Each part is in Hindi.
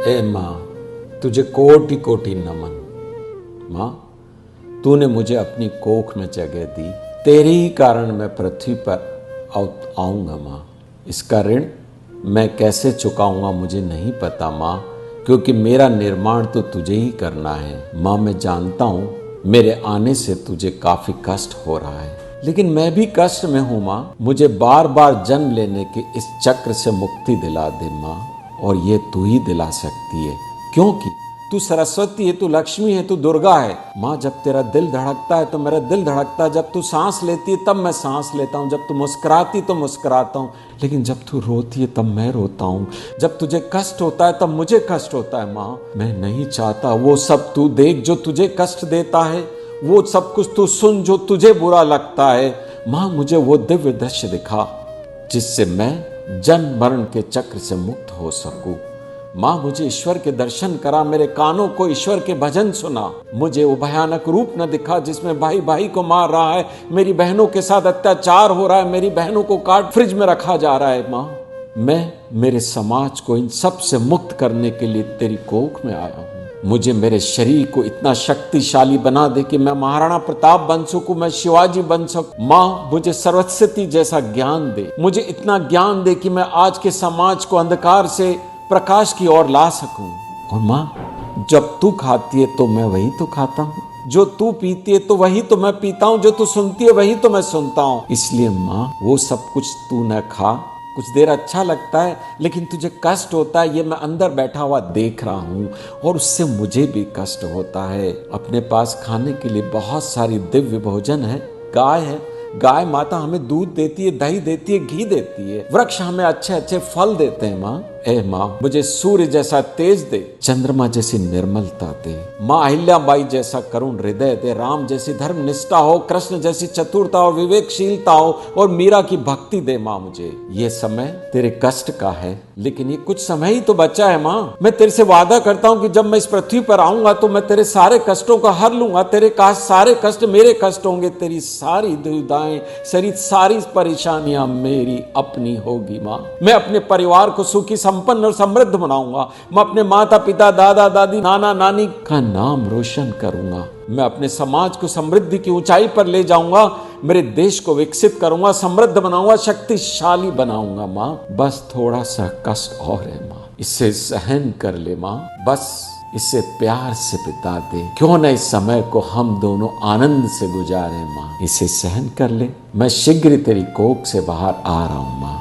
ए माँ, तुझे कोटि कोटि नमन। माँ, तूने मुझे अपनी कोख में जगह दी, तेरे ही कारण मैं पृथ्वी पर आऊँगा माँ। इसका ऋण मैं कैसे चुकाऊँगा मुझे नहीं पता माँ, क्योंकि मेरा निर्माण तो तुझे ही करना है। माँ, मैं जानता हूँ मेरे आने से तुझे काफ़ी कष्ट हो रहा है, लेकिन मैं भी कष्ट में हूँ माँ। मुझे बार बार जन्म लेने के इस चक्र से मुक्ति दिला दे माँ, और ये तू ही दिला सकती है, क्योंकि तू सरस्वती है, तू लक्ष्मी है, तू दुर्गा है। माँ, जब तेरा दिल धड़कता है तो मेरा दिल धड़कता है, जब तू सांस लेती है तब मैं सांस लेता हूँ, जब तू मुस्कुराती तो मुस्कुराता हूँ, लेकिन जब तू रोती है तब मैं रोता हूँ। जब तुझे कष्ट होता है तब मुझे कष्ट होता है। माँ, मैं नहीं चाहता वो सब तू देख जो तुझे कष्ट देता है, वो सब कुछ तू सुन जो तुझे बुरा लगता है। माँ, मुझे वो दिव्य दृश्य दिखा जिससे मैं जन्म मरण के चक्र से मुक्त हो सकूं। माँ, मुझे ईश्वर के दर्शन करा, मेरे कानों को ईश्वर के भजन सुना। मुझे वो भयानक रूप न दिखा जिसमें भाई भाई को मार रहा है, मेरी बहनों के साथ अत्याचार हो रहा है, मेरी बहनों को काट फ्रिज में रखा जा रहा है। माँ, मैं मेरे समाज को इन सब से मुक्त करने के लिए तेरी कोख में आया हूँ। मुझे मेरे शरीर को इतना शक्तिशाली बना दे कि मैं महाराणा प्रताप बन सकूं, मैं शिवाजी बन सकूं। माँ, मुझे सरस्वती जैसा ज्ञान दे, मुझे इतना ज्ञान दे कि मैं आज के समाज को अंधकार से प्रकाश की ओर ला सकूं। और माँ, जब तू खाती है तो मैं वही तो खाता हूँ, जो तू पीती है तो वही तो मैं पीता हूँ, जो तू सुनती है वही तो मैं सुनता हूँ। इसलिए माँ, वो सब कुछ तू न खा। कुछ देर अच्छा लगता है, लेकिन तुझे कष्ट होता है, ये मैं अंदर बैठा हुआ देख रहा हूँ, और उससे मुझे भी कष्ट होता है। अपने पास खाने के लिए बहुत सारी दिव्य भोजन है, गाय है, गाय माता हमें दूध देती है, दही देती है, घी देती है, वृक्ष हमें अच्छे अच्छे फल देते हैं। माँ, ए माँ, मुझे सूर्य जैसा तेज दे, चंद्रमा जैसी निर्मलता दे, माँ अहिल्याबाई जैसा करुण हृदय दे, राम जैसी धर्म निष्ठा हो, कृष्ण जैसी चतुरता और विवेकशीलता हो, और मीरा की भक्ति दे। माँ, मुझे ये समय तेरे कष्ट का है, लेकिन ये कुछ समय ही तो बचा है। माँ, मैं तेरे से वादा करता हूँ कि जब मैं इस पृथ्वी पर आऊंगा तो मैं तेरे सारे कष्टों का हर लूंगा। तेरे सारे कष्ट मेरे कष्ट होंगे, तेरी सारी दुविधाएं, सारी परेशानियां मेरी अपनी होगी। माँ, मैं अपने परिवार को सुखी संपन्न और समृद्ध बनाऊंगा। मैं अपने माता पिता, दादा दादी, नाना नानी का नाम रोशन करूंगा। मैं अपने समाज को समृद्धि की ऊंचाई पर ले जाऊंगा, मेरे देश को विकसित करूंगा, समृद्ध बनाऊंगा, शक्तिशाली बनाऊंगा। माँ, बस थोड़ा सा कष्ट और है माँ, इसे सहन कर ले माँ, बस इसे प्यार से बिता दे। क्यों न इस समय को हम दोनों आनंद से गुजारें। माँ, इसे सहन कर ले, मैं शीघ्र तेरी कोख से बाहर आ रहा हूँ। माँ,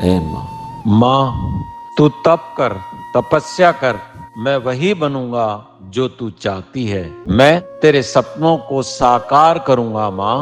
ए माँ। माँ, तू तप कर, तपस्या कर, मैं वही बनूंगा जो तू चाहती है। मैं तेरे सपनों को साकार करूंगा। माँ,